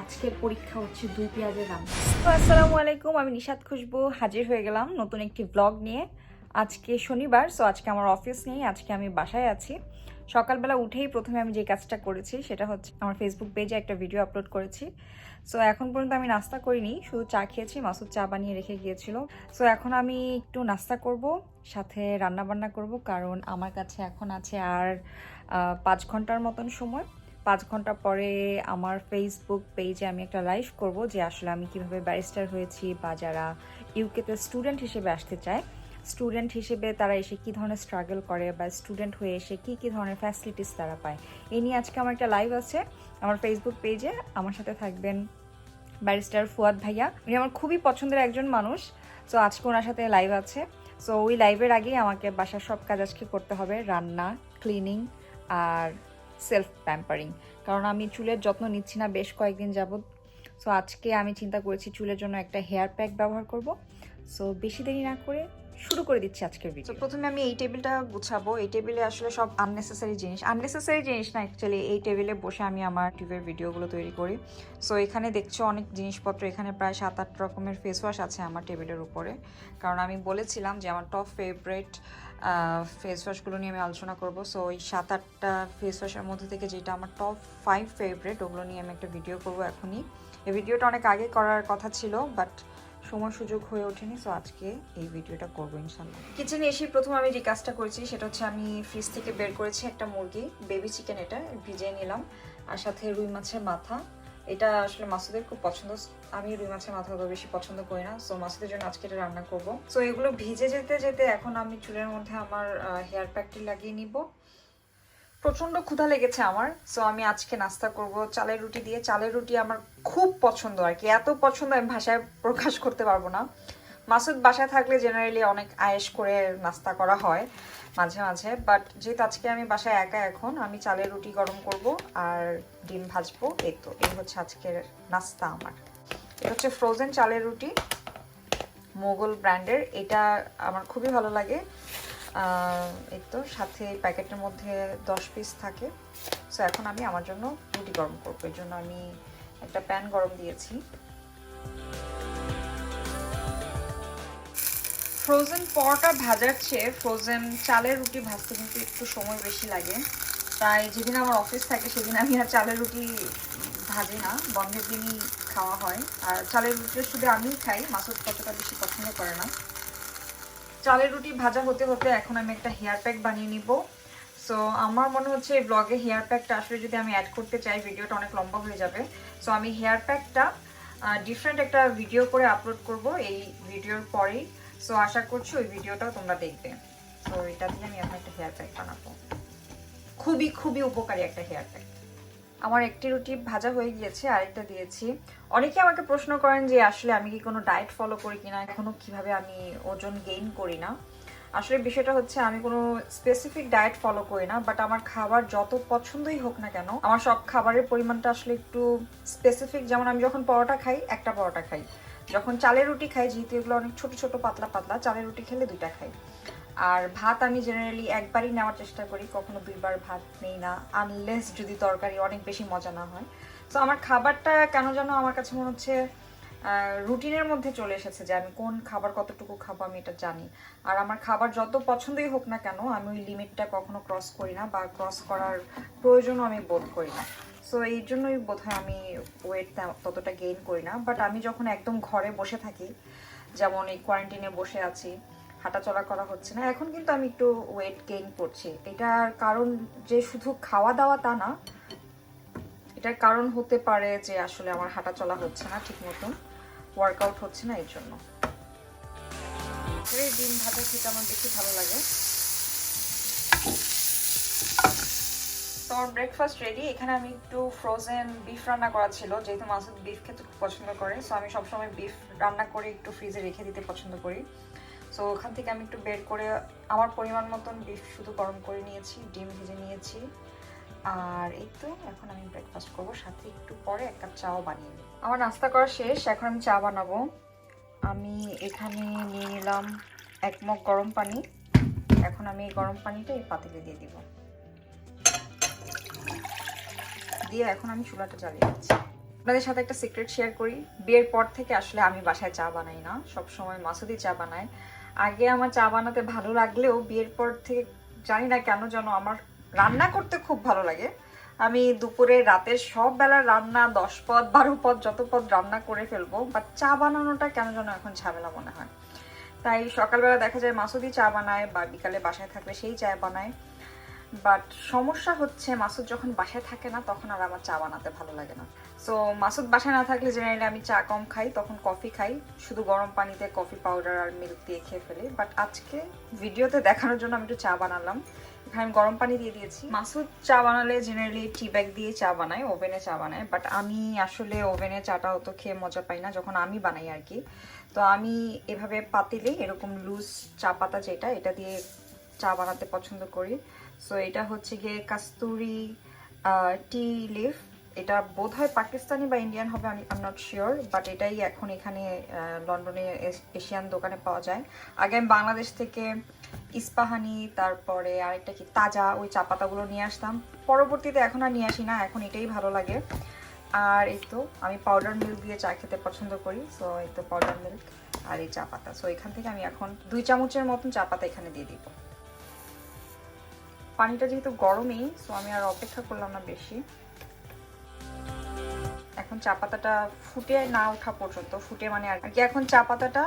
আজকের পরীক্ষা হচ্ছে 2 পেঁয়াজের রান্না। তো আসসালামু আলাইকুম, আমি নিশাত খুশবু হাজির হয়ে গেলাম নতুন একটি ব্লগ নিয়ে। আজকে শনিবার, সো আজকে আমার অফিস নেই, আজকে আমি বাসায় আছি। সকালবেলা উঠেই প্রথমে আমি যে কাজটা করেছি সেটা হচ্ছে আমার ফেসবুক পেজে একটা ভিডিও আপলোড করেছি। সো এখন পর্যন্ত আমি নাস্তা করিনি, শুধু চা খেয়েছি, মাসুদ চা বানিয়ে রেখে গিয়েছিল। সো এখন আমি একটু নাস্তা করব, সাথে রান্না বান্না করব, কারণ আমার কাছে এখন আছে আর 5 ঘন্টার মতন সময়। 5 ঘন্টা পরে আমার ফেসবুক পেজে আমি একটা লাইভ করব যে আসলে আমি কিভাবে ব্যারিস্টার হয়েছি, বা যারা ইউকেতে স্টুডেন্ট হিসেবে আসতে চায়, স্টুডেন্ট হিসেবে তারা এসে কী ধরনের স্ট্রাগল করে, বা স্টুডেন্ট হয়ে এসে কী কী ধরনের ফ্যাসিলিটিস তারা পায়, এই নিয়ে আজকে আমার একটা লাইভ আছে আমার ফেসবুক পেজে। আমার সাথে থাকবেন ব্যারিস্টার ফুয়াদ ভাইয়া, উনি আমার খুবই পছন্দের একজন মানুষ। সো আজকে ওনার সাথে লাইভ আছে। সো ওই লাইভের আগেই আমাকে বাসার সব কাজ আজকে করতে হবে, রান্না, ক্লিনিং আর সেলফ প্যাম্পারিং, কারণ আমি চুলের যত্ন নিচ্ছি না বেশ কয়েকদিন যাবত। সো আজকে আমি চিন্তা করেছি চুলের জন্য একটা হেয়ার প্যাক ব্যবহার করব। সো বেশি দেরি না করে শুরু করে দিচ্ছি আজকের ভিডিও। তো প্রথমে আমি এই টেবিলটা গুছাবো। এই টেবিলে আসলে সব আননেসেসারি জিনিস না অ্যাকচুয়ালি, এই টেবিলে বসে আমি আমার টিভির ভিডিওগুলো তৈরি করি। সো এখানে দেখছো অনেক জিনিসপত্র, এখানে প্রায় 7-8 রকমের ফেস ওয়াশ আছে আমার টেবিলের উপরে, কারণ আমি বলেছিলাম যে আমার টপ ফেভারিট ফেস ওয়াশগুলো নিয়ে আমি আলোচনা করবো। সো ওই 7-8টা ফেস ওয়াশের মধ্যে থেকে যেটা আমার টপ 5 ফেভারিট, ওগুলো নিয়ে আমি একটা ভিডিও করবো এখনই। এই ভিডিওটা অনেক আগে করার কথা ছিল, বাট সময় সুযোগ হয়ে ওঠেনি। সো আজকে এই ভিডিওটা করবো ইনশাল্লাহ। কিচেনে এসে প্রথম আমি যে কাজটা করেছি সেটা হচ্ছে আমি ফ্রিজ থেকে বের করেছি একটা মুরগি, বেবি চিকেন, এটা ভিজিয়ে নিলাম, আর সাথে রুই মাছের মাথা। এটা আসলে মাসুদের খুব পছন্দ, আমি রুই মাছের মাথা অত বেশি পছন্দ করি না। সো মাসুদের জন্য আজকে এটা রান্না করবো। সো এগুলো ভিজে যেতে যেতে এখন আমি চুলের মধ্যে আমার হেয়ার প্যাকটি লাগিয়ে নিব। প্রচন্ড ক্ষুধা লেগেছে আমার। সো আমি আজকে নাস্তা করব চালের রুটি দিয়ে। চালের রুটি আমার খুব পছন্দ, আর কি এত পছন্দ আমি ভাষায় প্রকাশ করতে পারবো না। মাসুদ বাসায় থাকলে জেনারেলি অনেক আয়েশ করে নাস্তা করা হয় মাঝে মাঝে, বাট যেহেতু আজকে আমি বাসায় একা, এখন আমি চালের রুটি গরম করব আর ডিম ভাজবো। এই হচ্ছে আজকের নাস্তা আমার। এটা হচ্ছে ফ্রোজেন চালের রুটি, মোগল ব্র্যান্ডের। এটা আমার খুবই ভালো লাগে। এই তো সাথে প্যাকেটের মধ্যে 10 পিস থাকে। সো এখন আমি আমার জন্য রুটি গরম করবো, এর জন্য আমি একটা প্যান গরম দিয়েছি। ফ্রোজেন পরোটা ভাজার চেয়ে ফ্রোজেন চালের রুটি ভাজতে কিন্তু একটু সময় বেশি লাগে, তাই যেদিন আমার অফিস থাকে সেদিন আমি আর চালের রুটি ভাজি না, বন্ধের দিনই খাওয়া হয়। আর চালের রুটি শুধু আমিই খাই, মাসুদ কতটা বেশি পছন্দ করে না। চালের রুটি ভাজা হতে হতে এখন আমি একটা হেয়ার প্যাক বানিয়ে নিব। সো আমার মনে হচ্ছে এই ব্লগে হেয়ার প্যাকটা আসলে যদি আমি অ্যাড করতে চাই ভিডিওটা অনেক লম্বা হয়ে যাবে। সো আমি হেয়ার প্যাকটা ডিফারেন্ট একটা ভিডিও করে আপলোড করব এই ভিডিওর পরেই। সো আশা করছি ওই ভিডিওটাও তোমরা দেখবে। সো এটা দিয়ে আমি এখন একটা হেয়ার প্যাক বানাবো, খুবই খুবই উপকারী একটা হেয়ার প্যাক। আমার একটি রুটি ভাজা হয়ে গিয়েছে, আরেকটা দিয়েছি। অনেকে আমাকে প্রশ্ন করেন যে আসলে আমি কি কোনো ডায়েট ফলো করি কিনা, এখনো কিভাবে আমি ওজন গেইন করি না। আসলে বিষয়টা হচ্ছে আমি কোনো স্পেসিফিক ডায়েট ফলো করি না, বাট আমার খাবার যত পছন্দই হোক না কেন, আমার সব খাবারের পরিমাণটা আসলে একটু স্পেসিফিক। যেমন আমি যখন পরোটা খাই, একটা পরোটা খাই, যখন চালের রুটি খাই, যেহেতু এগুলো অনেক ছোট ছোট পাতলা পাতলা, চালের রুটি খেলে 2টা খাই। আর ভাত আমি জেনারেলি একবারই নেওয়ার চেষ্টা করি, কখনো 2বার ভাত নেই না, আনলেস যদি তরকারি অনেক বেশি মজা না হয়। সো আমার খাবারটা কেন যেন আমার কাছে মনে হচ্ছে রুটিনের মধ্যে চলে এসেছে, যে আমি কোন খাবার কতটুকু খাবো আমি এটা জানি। আর আমার খাবার যত পছন্দই হোক না কেন, আমি ওই লিমিটটা কখনো ক্রস করি না, বা ক্রস করার প্রয়োজনও আমি বোধ করি না। সো এই জন্যই বোধহয় আমি ওয়েট ততটা গেইন করি না। বাট আমি যখন একদম ঘরে বসে থাকি, যেমন এই কোয়ারেন্টাইনে বসে আছি, হাঁটাচলা করা হচ্ছে না, এখন কিন্তু আমি একটু ওয়েট গেইন করছি। এটার কারণ যে শুধু খাওয়া দাওয়া তা না, এটার কারণ হতে পারে যে আসলে আমার হাঁটাচলা হচ্ছে না ঠিক মতন, ওয়ার্কআউট হচ্ছে না, এই জন্য। এই ডিম ভাজা খেতে আমার বেশি ভালো লাগে। তো আমার ব্রেকফাস্ট রেডি। এখানে আমি একটু ফ্রোজেন বিফ রান্না করা ছিল, যেহেতু মাসুদ বিফ খেতে খুব পছন্দ করে। সো আমি সবসময় বিফ রান্না করে একটু ফ্রিজে রেখে দিতে পছন্দ করি। সো ওখান থেকে আমি একটু বের করে আমার পরিমাণ মতন বিফ শুধু গরম করে নিয়েছি, ডিম ভেজে নিয়েছি। আর এই তো এখন আমি ব্রেকফাস্ট করবো, সাথে একটু পরে 1 কাপ চাও বানিয়ে নিই। আমার নাস্তা করা শেষ, এখন আমি চা বানাবো। আমি এখানে নিয়ে নিলাম 1 মগ গরম পানি। এখন আমি এই গরম পানিটা এই পাতিলে দিয়ে দিব, দিয়ে এখন আমি চুলাটা জ্বালিয়ে দিচ্ছি। আপনাদের সাথে একটা সিক্রেট শেয়ার করি। বিয়ের পর থেকে আসলে আমি বাসায় চা বানাই না, সব সময় মাসুদি চা বানায়। আগে আমার চা বানাতে ভালো লাগলেও বিয়ের পর থেকে জানি না কেন যেন আমার রান্না করতে খুব ভালো লাগে। আমি দুপুরে রাতের সব বেলার রান্না 10 পদ 12 পদ যত পদ রান্না করে ফেলবো, বাট চা বানানোটা কেন যেন এখন ঝামেলা মনে হয়। তাই সকালবেলা দেখা যায় মাসুদি চা বানায় বা বিকালে বাসায় থাকলে সেই চা বানায়। বাট সমস্যা হচ্ছে মাসুদ যখন বাসায় থাকে না তখন আর আমার চা বানাতে ভালো লাগে না। সো মাসুদ বাসায় না থাকলে জেনারেলি আমি চা কম খাই, তখন কফি খাই, শুধু গরম পানিতে কফি পাউডার আর মিল্ক দিয়ে খেয়ে ফেলি। বাট আজকে ভিডিওতে দেখানোর জন্য আমি একটু চা বানালাম। এখানে আমি গরম পানি দিয়ে দিয়েছি। মাসুদ চা বানালে জেনারেলি টি ব্যাগ দিয়ে চা বানায়, ওভেনে চা বানায়। বাট আমি আসলে ওভেনে চাটা অত খেয়ে মজা পাই না যখন আমি বানাই আর কি। তো আমি এভাবে পাতিলে এরকম লুজ চা পাতা যেটা, এটা দিয়ে চা বানাতে পছন্দ করি। সো এটা হচ্ছে গিয়ে কাস্তুরি টি লিফ। এটা বোধহয় পাকিস্তানি বা ইন্ডিয়ান হবে, আমি নট শিওর। বাট এটাই এখন এখানে লন্ডনে এশিয়ান দোকানে পাওয়া যায়। আগে আমি বাংলাদেশ থেকে ইস্পাহানি, তারপরে আরেকটা কি তাজা, ওই চা পাতাগুলো নিয়ে আসতাম। পরবর্তীতে এখন আর নিয়ে আসি না, এখন এটাই ভালো লাগে। আর এই তো আমি পাউডার মিল্ক দিয়ে চা খেতে পছন্দ করি। সো এই তো পাউডার মিল্ক আর এই চা পাতা। সো এখান থেকে আমি এখন 2 চামচের মতন চা পাতা এখানে দিয়ে দিব। পানিটা যেহেতু গরমই, সো আমি আর অপেক্ষা করলাম না বেশি। এখন চা পাতাটা ফুটে না ওঠা পর্যন্ত, ফুটে মানে আর কি এখন চা পাতাটা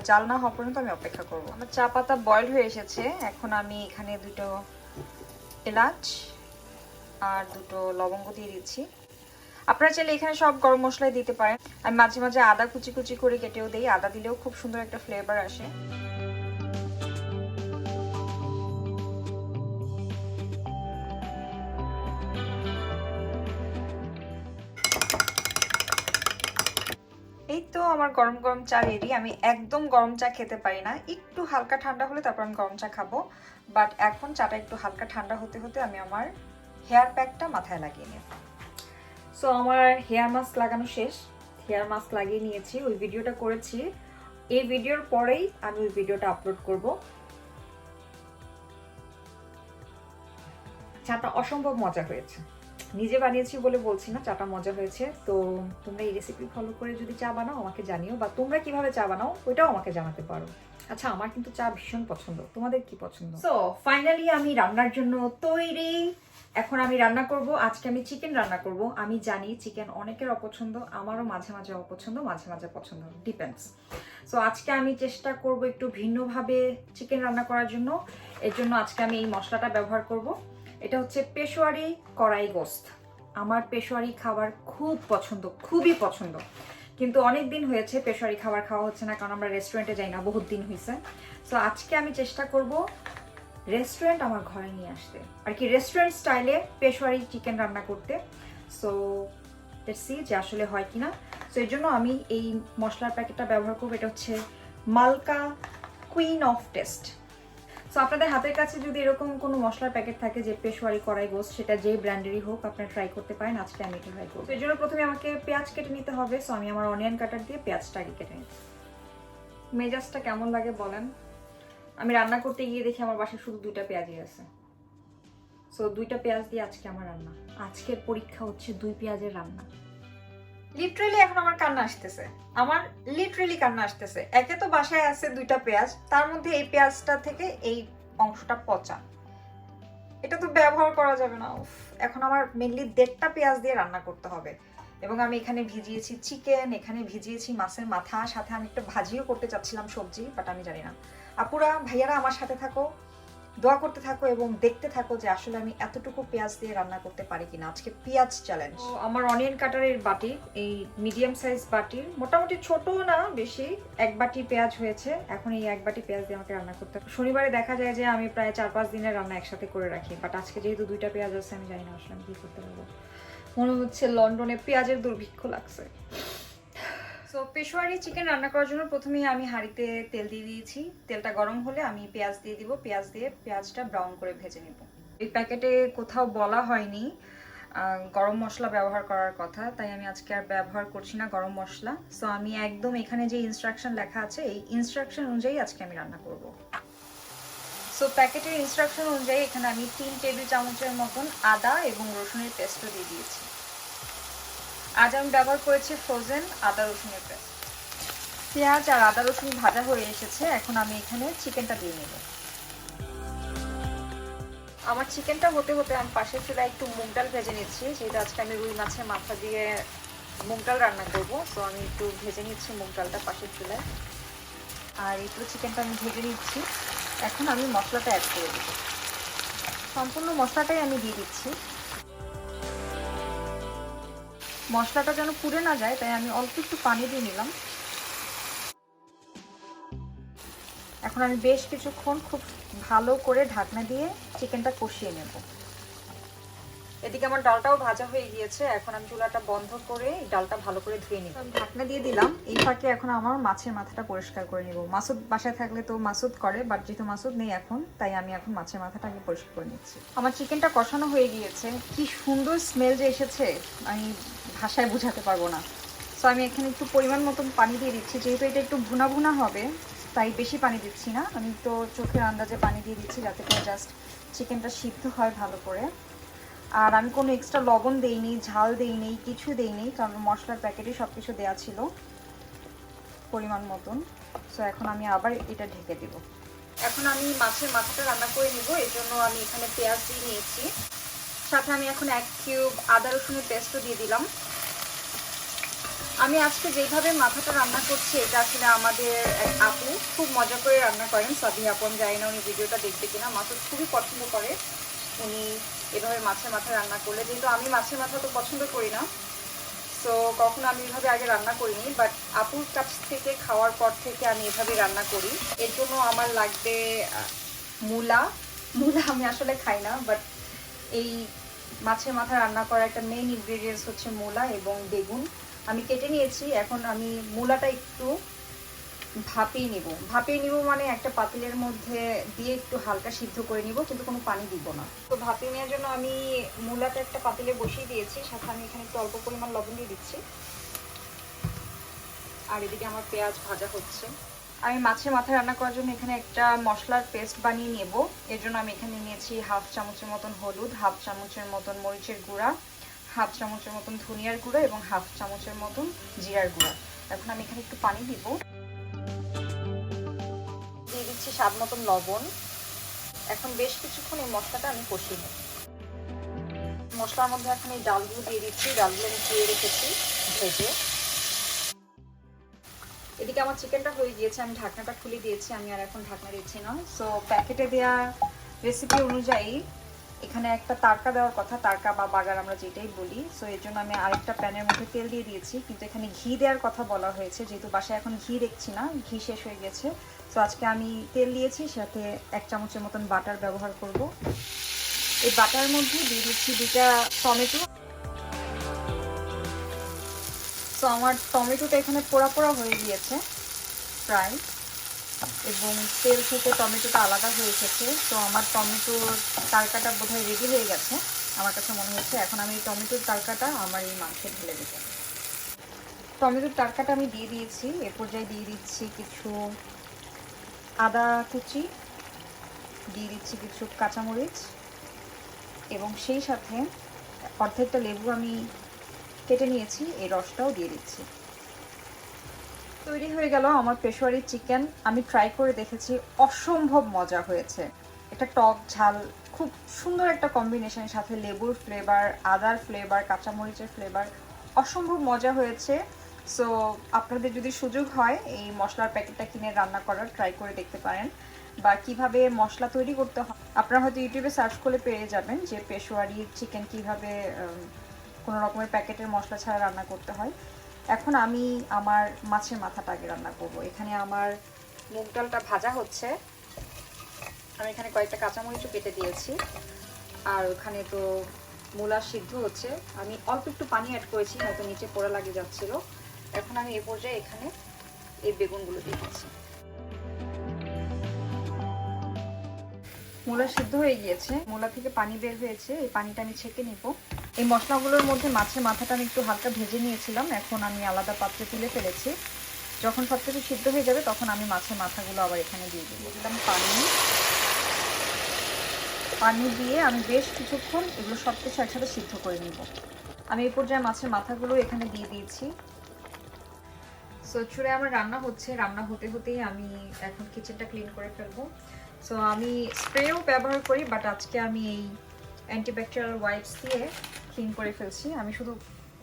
জাল না হওয়া পর্যন্ত আমি অপেক্ষা করব। আমার চা পাতা বয়েল হয়ে এসেছে। এখন আমি এখানে 2টো এলাচ আর 2টো লবঙ্গ দিয়ে দিচ্ছি। আপনারা চাইলে এখানে সব গরম মশলাই দিতে পারেন। আমি মাঝে মাঝে আদা কুচি কুচি করে কেটেও দিই, আদা দিলেও খুব সুন্দর একটা ফ্লেভার আসে। এই তো আমার গরম গরম চা রেডি। আমি একদম গরম চা খেতে পারি না, একটু হালকা ঠান্ডা হলে তারপর আমি গরম চা খাবো। বাট এখন চাটা একটু হালকা ঠান্ডা হতে হতে আমি আমার হেয়ার প্যাকটা মাথায় লাগিয়ে নিই। সো আমার হেয়ার মাস্ক লাগানো শেষ, হেয়ার মাস্ক লাগিয়ে নিয়েছি। ওই ভিডিওটা করেছি, এই ভিডিওর পরেই আমি ওই ভিডিওটা আপলোড করব। চাটা অসম্ভব মজা হয়েছে, নিজে বানিয়েছি বলে বলছি না, চাটা মজা হয়েছে। তো তোমরা এই রেসিপি ফলো করে যদি চা বানাও আমাকে জানিও, বা তোমরা কিভাবে চা বানাও ওইটাও আমাকে জানাতে পারো। আচ্ছা, আমার কিন্তু চা ভীষণ পছন্দ, তোমাদের কি পছন্দ? সো ফাইনালি আমি রান্নার জন্য তৈরি। এখন আমি রান্না করব। আজকে আমি চিকেন রান্না করব। আমি জানি চিকেন অনেকের অপছন্দ, আমারও মাঝে মাঝে অপছন্দ, মাঝে মাঝে পছন্দ, ডিপেন্ডস। সো আজকে আমি চেষ্টা করব একটু ভিন্নভাবে চিকেন রান্না করার জন্য। এর জন্য আজকে আমি এই মশলাটা ব্যবহার করব। এটা হচ্ছে পেশোয়ারি কড়াই গোস্ত। আমার পেশোয়ারি খাবার খুব পছন্দ, খুবই পছন্দ। কিন্তু অনেক দিন হয়েছে পেশোয়ারি খাবার খাওয়া হচ্ছে না, কারণ আমরা রেস্টুরেন্টে যাই না, বহুত দিন হয়েছে। সো আজকে আমি চেষ্টা করব রেস্টুরেন্ট আমার ঘরে নিয়ে আসতে, আর কি রেস্টুরেন্ট স্টাইলে পেশোয়ারি চিকেন রান্না করতে। সো লেটস সি যে আসলে হয় কিনা। সো এর জন্য আমি এই মশলার প্যাকেটটা ব্যবহার করবো। এটা হচ্ছে মালকা কুইন অফ টেস্ট। সো আপনাদের হাতের কাছে যদি এরকম কোনো মশলার প্যাকেট থাকে যে পেশোয়ারি কড়াই গোস্ত, সেটা যে ব্র্যান্ডেরই হোক আপনারা ট্রাই করতে পারেন। আজকে আমি এটা ট্রাই করবো। এর জন্য প্রথমে আমাকে পেঁয়াজ কেটে নিতে হবে। সো আমি আমার অনিয়ন কাটার দিয়ে পেঁয়াজটা আগে কেটে নিই। মেজাজটা কেমন লাগে বলেন? আমি রান্না করতে গিয়ে দেখি আমার বাসায় শুধু 2টা পেঁয়াজই আছে। সো 2টা পেঁয়াজ দিয়ে আজকে আমার রান্না। আজকের পরীক্ষা হচ্ছে 2 পেঁয়াজের রান্না। লিটারেলি এখন আমার কান্না আসতেছে, আমার লিটারেলি কান্না আসতেছে। একে তো বাসায় আছে 2টা পেঁয়াজ, তার মধ্যে এই পেঁয়াজটা থেকে এই অংশটা পচা, এটা তো ব্যবহার করা যাবে না। এখন আমার মেনলি 1.5টা পেঁয়াজ দিয়ে রান্না করতে হবে। এবং আমি এখানে ভিজিয়েছি চিকেন, এখানে ভিজিয়েছি মাছের মাথা, সাথে আমি একটু ভাজিও করতে চাচ্ছিলাম সবজি, বাট আমি জানি না। আপুরা ভাইয়ারা আমার সাথে থাকো, দোয়া করতে থাকো এবং দেখতে থাকো যে আসলে আমি এতটুকু পেঁয়াজ দিয়ে রান্না করতে পারি কিনা। আজকে পেঁয়াজ চ্যালেঞ্জ। আমার অনিয়ন কাটারের বাটি, এই মিডিয়াম সাইজ বাটি, মোটামুটি ছোট না বেশি, 1 বাটি পেঁয়াজ হয়েছে। এখন এই 1 বাটি পেঁয়াজ দিয়ে আমাকে রান্না করতে হবে। শনিবারে দেখা যায় যে আমি প্রায় 4-5 দিনের রান্না একসাথে করে রাখি, বাট আজকে যেহেতু 2টা পেঁয়াজ আছে আমি জানি না আসলে আমি কি করতে পারবো। মনে হচ্ছে লন্ডনে পেঁয়াজের দুর্ভিক্ষ লাগছে। সো পেশোয়ারি চিকেন রান্না করার জন্য প্রথমেই আমি হাঁড়িতে তেল দিয়ে দিয়েছি। তেলটা গরম হলে আমি পেঁয়াজ দিয়ে দিব। পেঁয়াজ দিয়ে পেঁয়াজটা ব্রাউন করে ভেজে নিব। এই প্যাকেটে কোথাও বলা হয়নি গরম মশলা ব্যবহার করার কথা, তাই আমি আজকে আর ব্যবহার করছি না গরম মশলা। সো আমি একদম এখানে যে ইনস্ট্রাকশন লেখা আছে এই ইনস্ট্রাকশন অনুযায়ী আজকে আমি রান্না করব। সো প্যাকেটের ইনস্ট্রাকশন অনুযায়ী এখানে আমি 3 টেবিল চামচের মতন আদা এবং রসুনের পেস্টও দিয়ে দিয়েছি। আজ আমি ব্যবহার করেছি ফ্রোজেন আদা রসুনের পেস্ট। পেঁয়াজ আর আদা রসুন ভাজা হয়ে এসেছে, এখন আমি এখানে চিকেনটা দিয়ে নেব। আমার চিকেনটা হতে হতে আমি পাশের চুলায় একটু মুগ ডাল ভেজে নিচ্ছি, যেহেতু আজকে আমি রুই মাছের মাথা দিয়ে মুগ ডাল রান্না করব। সো আমি একটু ভেজে নিচ্ছি মুগ ডালটা পাশের চুলায়, আর একটু চিকেনটা আমি ভেজে নিচ্ছি। এখন আমি মশলাটা অ্যাড করে দেব, সম্পূর্ণ মশলাটাই আমি দিয়ে দিচ্ছি। মশলাটা যেন পুড়ে না যায় তাই আমি অল্প একটু পানি দিয়ে নিলাম। এখন আমি বেশ কিছুক্ষণ খুব ভালো করে ঢাকনা দিয়ে চিকেনটা কষিয়ে নেব। এদিকে আমার ডালটাও ভাজা হয়ে গিয়েছে, এখন আমি চুলাটা বন্ধ করে ডালটা ভালো করে ধুয়ে নিব। আমি ঢাকনা দিয়ে দিলাম। এই ফাঁকে এখন আমার মাছের মাথাটা পরিষ্কার করে নিব। মাসুদ বাসায় থাকলে তো মাসুদ করে, বাট যেহেতু মাসুদ নেই এখন, তাই আমি এখন মাছের মাথাটা আগে পরিষ্কার করে নিচ্ছি। আমার চিকেনটা কষানো হয়ে গিয়েছে, কি সুন্দর স্মেল যে এসেছে আমি ভাষায় বোঝাতে পারবো না। সো আমি এখানে একটু পরিমাণ মতন পানি দিয়ে দিচ্ছি, যেহেতু এটা একটু ভুনা ভুনা হবে তাই বেশি পানি দিচ্ছি না। আমি তো চোখের আন্দাজে পানি দিয়ে দিচ্ছি যাতে করে জাস্ট চিকেনটা সিদ্ধ হয় ভালো করে। আর আমি কোনো এক্সট্রা লবণ দেইনি, ঝাল দেইনি, কিছু দেইনি, কারণ মশলার প্যাকেটে সব কিছু দেওয়া ছিল পরিমাণ মতন। সো এখন আমি আবার এটা ঢেকে দেব। এখন আমি মাছের মাথাটা রান্না করে নিব, এর জন্য আমি এখানে পেঁয়াজ দিয়ে নিয়েছি, সাথে আমি এখন 1 কিউব আদা রসুনের পেস্টও দিয়ে দিলাম। আমি আজকে যেভাবে মাথাটা রান্না করছি এটা আসলে আমাদের এক আপু খুব মজা করে রান্না করেন, সাবি আপু। আমি জানি না উনি ভিডিওটা দেখবে কিনা, মাসুদ খুবই পছন্দ করে উনি এভাবে মাছের মাথা রান্না করলে। যেহেতু আমি মাছের মাথা তো পছন্দ করি না, সো কখনো আমি এভাবে আগে রান্না করিনি, বাট আপুর কাছ থেকে খাওয়ার পর থেকে আমি এভাবে রান্না করি। এর জন্য আমার লাগবে মূলা। আমি আসলে খাই না, বাট এই মাছের মাথা রান্না করার একটা মেইন ইনগ্রেডিয়েন্টস হচ্ছে মূলা এবং বেগুন। আমি কেটে নিয়েছি। এখন আমি মূলাটা একটু ভাপিয়ে নিব মানে একটা পাতিলের মধ্যে দিয়ে একটু হালকা সিদ্ধ করে নিব, কিন্তু কোনো পানি দিব না। তো ভাপিয়ে নেওয়ার জন্য আমি মূলাটা একটা পাতিলে বসিয়ে দিয়েছি, সাথে আমি এখানে একটু অল্প পরিমাণ লবণ দিয়ে দিচ্ছি। আর এদিকে আমার পেঁয়াজ ভাজা হচ্ছে। আমি মাছের মাথা রান্না করার জন্য এখানে একটা মশলার পেস্ট বানিয়ে নেব। এর জন্য আমি এখানে নিয়েছি 1/2 চামচের মতন হলুদ, 1/2 চামচের মতন মরিচের গুঁড়া, 1/2 চামচের মতন ধনিয়ার গুঁড়া এবং 1/2 চামচের মতন জিরার গুঁড়া। এখন আমি এখানে একটু পানি দিব, দিয়ে দিচ্ছি স্বাদ মতন লবণ। এখন বেশ কিছুক্ষণ এই মশলাটা আমি কষিয়ে নেব। মশলার মধ্যে এখন এই ডালগুলো দিয়ে দিচ্ছি, ডালগুলো আমি ধুয়ে রেখেছি ভেজে। এদিকে আমার চিকেনটা হয়ে গিয়েছে, আমি ঢাকনাটা খুলে দিয়েছি, আমি আর এখন ঢাকনা দিচ্ছি না। সো প্যাকেটে দেওয়া রেসিপি অনুযায়ী এখানে একটা তারকা দেওয়ার কথা, তারকা বা বাগার আমরা যেটাই বলি। সো এর জন্য আমি আরেকটা প্যানের মধ্যে তেল দিয়ে দিয়েছি, কিন্তু এখানে ঘি দেওয়ার কথা বলা হয়েছে, যেহেতু বাসায় এখন ঘি দেখছি না, ঘি শেষ হয়ে গেছে। সো আজকে আমি তেল দিয়েছি, সাথে 1 চামচের মতন বাটার ব্যবহার করব। এই বাটার মধ্যে দিয়ে দিচ্ছি 2টা টমেটো। সো আমার টমেটোটা এখানে পোড়া পোড়া হয়ে গিয়েছে প্রায়, এবং তেল থেকে টমেটোটা আলাদা হয়ে এসেছে। তো আমার টমেটোর তরকাটা বোধহয় রেডি হয়ে গেছে আমার কাছে মনে হচ্ছে। এখন আমি এই টমেটোর তরকাটা আমার এই মাংসে ঢেলে দেব। টমেটোর তরকাটা আমি দিয়ে দিয়েছি। এ পর্যায়ে দিয়ে দিচ্ছি কিছু আদা কুচি, দিয়ে দিচ্ছি কিছু কাঁচামরিচ, এবং সেই সাথে অর্ধেকটা লেবু আমি কেটে নিয়েছি, এই রসটাও দিয়ে দিচ্ছি। তৈরি হয়ে গেল আমার পেশোয়ারি চিকেন। আমি ট্রাই করে দেখেছি, অসম্ভব মজা হয়েছে। এটা টক ঝাল খুব সুন্দর একটা কম্বিনেশনের সাথে লেবুর ফ্লেভার, আদার ফ্লেভার, কাঁচামরিচের ফ্লেভার, অসম্ভব মজা হয়েছে। সো আপনাদের যদি সুযোগ হয় এই মশলার প্যাকেটটা কিনে রান্না করার, ট্রাই করে দেখতে পারেন। বা কিভাবে মশলা তৈরি করতে হয় আপনারা হয়তো ইউটিউবে সার্চ করলে পেয়ে যাবেন, যে পেশোয়ারি চিকেন কিভাবে কোনো রকমের প্যাকেটের মশলা ছাড়া রান্না করতে হয়। এখন আমি আমার মাছের মাথাটা আগে রান্না করব। এখানে আমার মুগ ডালটা ভাজা হচ্ছে, আমি এখানে কয়েকটা কাঁচামরিচও কেটে দিয়েছি, আর ওখানে তো মূলা সিদ্ধ হচ্ছে। আমি অল্প একটু পানি অ্যাড করেছি, হয়তো নিচে পোড়া লাগে যাচ্ছিল। এখন আমি এ পর্যায়ে এখানে এই বেগুনগুলো দিয়ে দিচ্ছি। মূলা সিদ্ধ হয়ে গিয়েছে, মূলা থেকে পানি বের হয়েছে, এই পানিটা আমি ছেঁকে নিব। এই মশলাগুলোর মধ্যে মাছের মাথাটা আমি একটু হালকা ভেজে নিয়েছিলাম, এখন আমি আলাদা পাত্রে তুলে ফেলেছি। যখন সব কিছু সিদ্ধ হয়ে যাবে তখন আমি মাছের মাথাগুলো আবার এখানে দিয়ে দিলাম পানি দিয়ে আমি বেশ কিছুক্ষণ এগুলো সব কিছু একসাথে সিদ্ধ করে নিব। আমি এই পর্যায়ে মাছের মাথাগুলো এখানে দিয়ে দিয়েছি। সো চুলায় আমার রান্না হচ্ছে, রান্না হতে হতেই আমি এখন কিচেনটা ক্লিন করে ফেলবো। সো আমি স্প্রেও ব্যবহার করি, বাট আজকে আমি এই অ্যান্টিব্যাকটেরিয়াল ওয়াইপস দিয়ে ক্লিন করে ফেলছি। আমি শুধু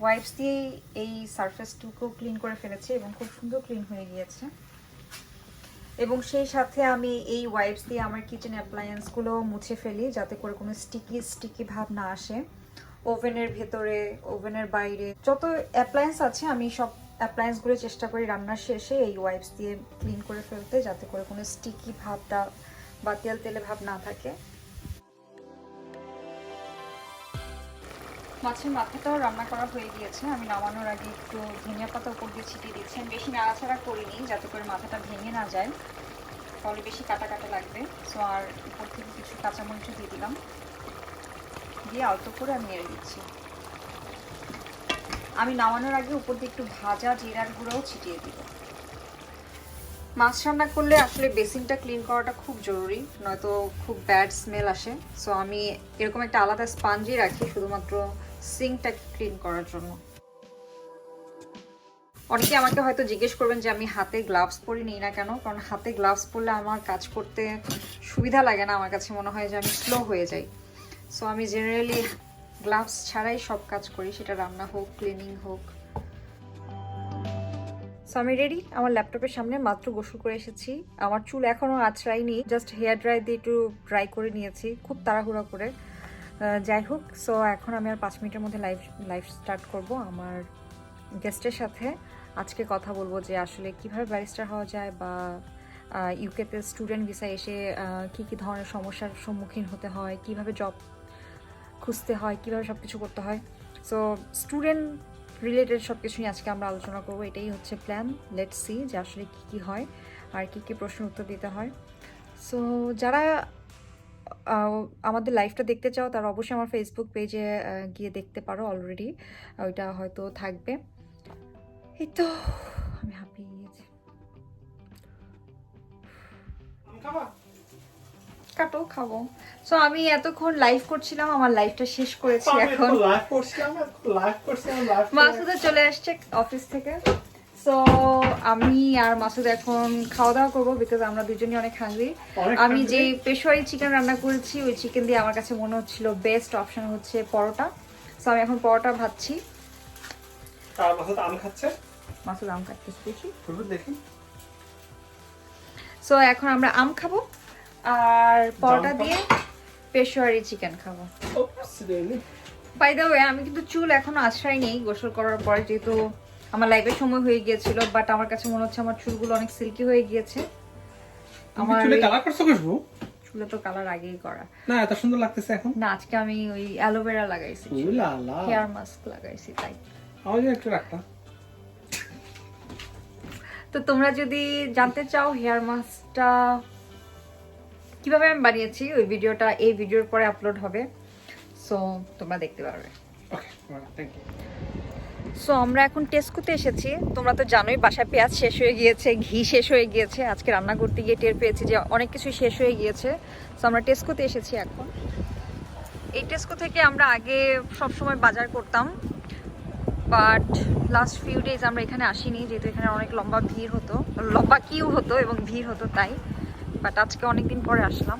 ওয়াইপস দিয়েই এই সারফেসটুকু ক্লিন করে ফেলেছি এবং খুব সুন্দর ক্লিন হয়ে গিয়েছে। এবং সেই সাথে আমি এই ওয়াইপস দিয়ে আমার কিচেন অ্যাপ্লায়েন্সগুলো মুছে ফেলি, যাতে করে কোনো স্টিকি ভাব না আসে। ওভেনের ভেতরে, ওভেনের বাইরে যত অ্যাপ্লায়েন্স আছে আমি সব অ্যাপ্লায়েন্সগুলো চেষ্টা করি রান্নার শেষে এই ওয়াইপস দিয়ে ক্লিন করে ফেলতে, যাতে করে কোনো স্টিকি ভাবটা বা তেলে ভাব না থাকে। মাছের মাথাটাও রান্না করা হয়ে গিয়েছে। আমি নামানোর আগে একটু ধনিয়া পাতা উপর দিয়ে ছিটিয়ে দিচ্ছি। আমি বেশি নাড়াচাড়া করিনি, যাতে করে মাথাটা ভেঙে না যায়, তাহলে বেশি কাটা লাগবে। সো আর উপর থেকে কিছু কাঁচামরিচ দিয়ে দিলাম, দিয়ে অল্প করে আমি নেড়ে দিচ্ছি। আমি নামানোর আগে উপর দিয়ে একটু ভাজা জিরার গুঁড়োও ছিটিয়ে দিব। মাছ রান্না করলে আসলে বেসিনটা ক্লিন করাটা খুব জরুরি, নয়তো খুব ব্যাড স্মেল আসে। সো আমি এরকম একটা আলাদা স্পঞ্জই রাখি শুধুমাত্র সিঙ্কটা ক্লিন করার জন্য। অনেকে আমাকে হয়তো জিজ্ঞেস করবেন যে আমি হাতে গ্লাভস পরি নিই না কেন, কারণ হাতে গ্লাভস পরলে আমার কাজ করতে সুবিধা লাগে না, আমার কাছে মনে হয় যে আমি স্লো হয়ে যাই। সো আমি জেনারেলি গ্লাভস ছাড়াই সব কাজ করি, সেটা রান্না হোক, ক্লিনিং হোক। সো আমি রেডি, আমার ল্যাপটপের সামনে মাত্র গোসল করে এসেছি। আমার চুল এখনও আঁচড়াইনি, জাস্ট হেয়ার ড্রাই দিয়ে একটু ড্রাই করে নিয়েছি খুব তাড়াহুড়া করে। যাই হোক, সো এখন আমি আর 5 মিনিটের মধ্যে লাইভ স্টার্ট করব আমার গেস্টের সাথে। আজকে কথা বলবো যে আসলে কিভাবে ব্যারিস্টার হওয়া যায়, বা ইউকেতে স্টুডেন্ট ভিসায় এসে কি ধরনের সমস্যার সম্মুখীন হতে হয়, কিভাবে জব খুঁজতে হয়, কিভাবে সব কিছু করতে হয়। সো স্টুডেন্ট রিলেটেড সব কিছু নিয়ে আজকে আমরা আলোচনা করবো। এটাই হচ্ছে প্ল্যান। লেটস সি যে আসলে কী হয় আর কী প্রশ্নের উত্তর দিতে হয়। সো যারা আমাদের লাইভটা দেখতে চাও তারা অবশ্যই আমার ফেসবুক পেজে গিয়ে দেখতে পারো, অলরেডি ওইটা হয়তো থাকবে। এই তো আমি হাঁপিয়ে গিয়েছি। কাটো, খাবো। সো আমি এতক্ষণ লাইভ করছিলাম, আমার লাইভটা শেষ করেছি। এখন মাসুদা চলে আসছে অফিস থেকে। সো আমি আর মাসুদ এখন খাওয়া দাওয়া করবো, বিকজ আমরা দুজনই অনেক হাংরি। আমি যে পেশোয়ারি চিকেন রান্না করেছি, ওই চিকেন দিয়ে আমার কাছে মনে হচ্ছিল বেস্ট অপশন হচ্ছে পরোটা। সো আমি এখন পরোটা ভাজছি। মাসুদ আম কাটতেছি, দেখি। সো এখন আমরা আম খাবো আর পরোটা দিয়ে পেশোয়ারি চিকেন খাবো। বাই দ্য ওয়ে, আমি কিন্তু চুল এখনো আছড়াই নেই গোসল করার পরে, যেহেতু আমার লাইভের সময় হয়ে গিয়েছিল। বাট আমার কাছে মনে হচ্ছে আমার চুলগুলো অনেক সিল্কি হয়ে গিয়েছে। আমার চুলে কালার করছো খুশবু? চুলে তো কালার আগেই করা। না, এত সুন্দর লাগতেছে এখন। না, আজকে আমি ওই অ্যালোভেরা লাগাইছি, হেয়ার মাস্ক লাগাইছি, তাই। আমাকে একটু রাখতা। তো তোমরা যদি জানতে চাও হেয়ার মাস্কটা কিভাবে আমি বানিয়েছি, ওই ভিডিওটা এই ভিডিওর পরে আপলোড হবে। সো তোমরা দেখতে পারবে। সো আমরা এখন টেস্কোতে এসেছি। তোমরা তো জানোই বাসায় পেঁয়াজ শেষ হয়ে গিয়েছে, ঘি শেষ হয়ে গিয়েছে। আজকে রান্না করতে গিয়ে টের পেয়েছি যে অনেক কিছু শেষ হয়ে গিয়েছে। সো আমরা টেস্কোতে এসেছি এখন। এই টেস্কো থেকে আমরা আগে সবসময় বাজার করতাম, বাট লাস্ট ফিউ ডেজ আমরা এখানে আসিনি, যেহেতু এখানে অনেক লম্বা কিউ হতো এবং ভিড় হতো, তাই। বাট আজকে অনেকদিন পরে আসলাম।